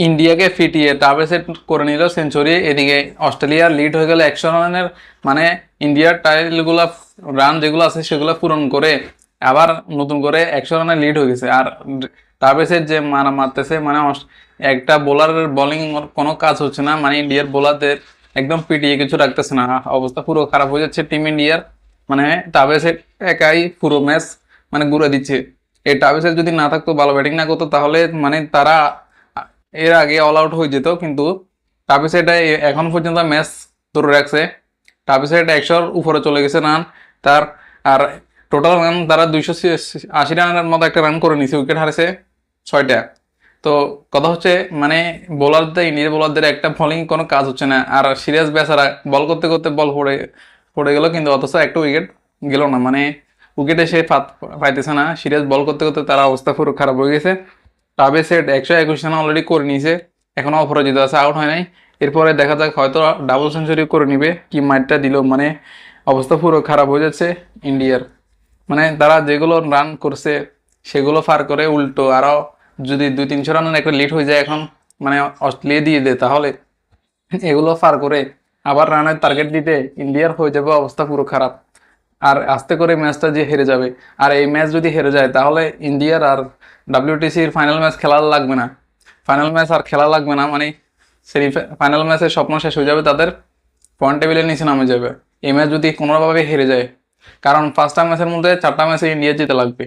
ইন্ডিয়াকে ফিটিয়ে double set করে নিল সেঞ্চুরি। এদিকে অস্ট্রেলিয়া লিড হয়ে গেল 100 রানের, মানে ইন্ডিয়ার টাইলগুলা রান যেগুলো আছে সেগুলো পূরণ করে আবার নতুন করে 100 রানে লিড হয়ে গেছে। আর ডাবল সেট যে মারা মারতেছে, মানে একটা বোলারের বোলিং কোনো কাজ হচ্ছে না, মানে ইন্ডিয়ার বোলারদের একদম পিটিয়ে কিছু রাখতেছে না, অবস্থা পুরো খারাপ হয়ে যাচ্ছে টিম ইন্ডিয়ার। মানে ডাবল সেট একাই পুরো ম্যাচ মানে ঘুরে দিচ্ছে। এই ডাবল সেট যদি না থাকতো, ভালো ব্যাটিং না করতো, তাহলে মানে তারা এর আগে অল আউট হয়ে যেত। কিন্তু তাবিস এটা এখন পর্যন্ত ম্যাচ ধরে রাখছে। তাবিস এটা 100-র উপরে চলে গেছে রান তার। আর টোটাল রান তারা 280 রানের মতো একটা রান করে নিছে, উইকেট হারেছে 6টা। তো কথা হচ্ছে মানে বোলারদের, ইন্ডিয়ার বোলারদের একটা বোলিং কোনো কাজ হচ্ছে না। আর সিরিয়াস বেচারা বল করতে করতে বল পড়ে পড়ে গেল, কিন্তু অথচ একটা উইকেট গেল না, মানে উইকেটে সে পাইতেছে না। সিরিয়াস বল করতে করতে তার অবস্থা পুরো খারাপ হয়ে গেছে। টাবে সেট 121 রান অলরেডি করে নিয়েছে, এখনো অপরাজিত আছে, আউট হয় নাই। এরপরে দেখা যাক, হয়তো ডাবল সেঞ্চুরি করে নিবে, কি মাইটটা দিল, মানে অবস্থা পুরো খারাপ হয়ে যাচ্ছে ইন্ডিয়ার। মানে তারা যেগুলো রান করছে সেগুলো ফার করে উল্টো আরও যদি 200-300 রানের একটা লিড হয়ে যায় এখন, মানে অস্ট্রেলিয়া দিয়ে দেয়, তাহলে এগুলো ফার করে আবার রানের টার্গেট দিতে ইন্ডিয়ার হয়ে যাবে অবস্থা পুরো খারাপ। আর আস্তে করে ম্যাচটা যে হেরে যাবে। আর এই ম্যাচ যদি হেরে যায় তাহলে ইন্ডিয়ার আর ডাব্লিউটিসির ফাইনাল ম্যাচ খেলা লাগবে না, ফাইনাল ম্যাচ আর খেলা লাগবে না, মানে সেমি ফাইনাল ম্যাচের স্বপ্ন শেষ হয়ে যাবে, তাদের পয়েন্ট টেবিলের নিচে নামে যাবে এই ম্যাচ যদি কোনোভাবে হেরে যায়। কারণ 5টা ম্যাচের মধ্যে 4টা ম্যাচে ইন্ডিয়া জিতে লাগবে।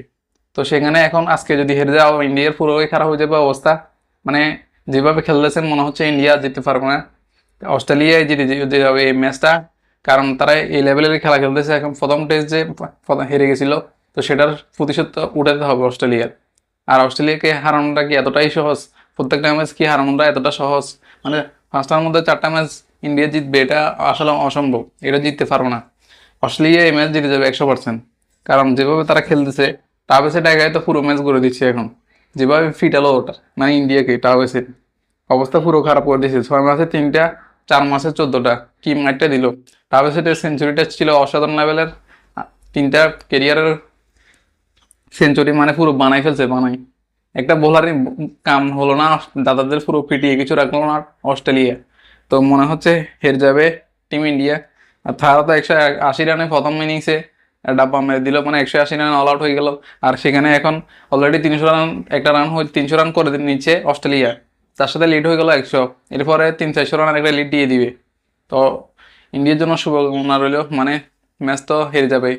তো সেখানে এখন আজকে যদি হেরে যাও, ইন্ডিয়ার পুরোই খারাপ হয়ে যাবে অবস্থা। মানে যেভাবে খেলতেছেন মনে হচ্ছে ইন্ডিয়া জিততে পারবে না, অস্ট্রেলিয়ায় জিতে জিতে যাবে এই ম্যাচটা। কারণ তারা এই লেভেলের খেলা খেলতেছে। এখন প্রথম টেস্ট যে হেরে গেছিল, তো সেটার প্রতিশোধ তো উঠাতে হবে অস্ট্রেলিয়ার। আর অস্ট্রেলিয়াকে হারানোটা কি এতটাই সহজ? প্রত্যেকটা ম্যাচ কি হারানোটা এতটা সহজ? মানে 5টার মধ্যে 4টা ম্যাচ ইন্ডিয়া জিতবে, এটা আসলে অসম্ভব, এটা জিততে পারবো না। অস্ট্রেলিয়া এই ম্যাচ জিতে যাবে 100%। কারণ যেভাবে তারা খেলতেছে, টাবেসের জায়গায় তো পুরো ম্যাচ করে দিচ্ছে এখন, যেভাবে ফিটালো ওটা মানে ইন্ডিয়াকে টাবেসের অবস্থা পুরো খারাপ করে দিয়েছে। 6 মাসে 3টা, 4 মাসে 14টা, কি মাইটটা দিল। টাবেসের সেঞ্চুরিটা ছিল অসাধারণ লেভেলের। 3টা কেরিয়ারের সেঞ্চুরি, মানে পুরো বানাই ফেলছে, বানাই। একটা বোলারই কাম হলো না, দাদাদের পুরো পিটিয়ে কিছু রাখলো না অস্ট্রেলিয়া। তো মনে হচ্ছে হেরে যাবে টিম ইন্ডিয়া। আর তারা তো 180 রানে প্রথম ইনিংসে ডাব্বা মেরে দিল, মানে 180 রান অল আউট হয়ে গেল। আর সেখানে এখন অলরেডি 300 রান, একটা রান হয়ে 300 রান করে নিচ্ছে অস্ট্রেলিয়া, তার সাথে লিড হয়ে গেল 100। এরপরে 300-400 রানের একটা লিড দিয়ে দিবে। তো ইন্ডিয়ার জন্য শুভকামনা রইল, মানে ম্যাচ তো হেরে যাবে।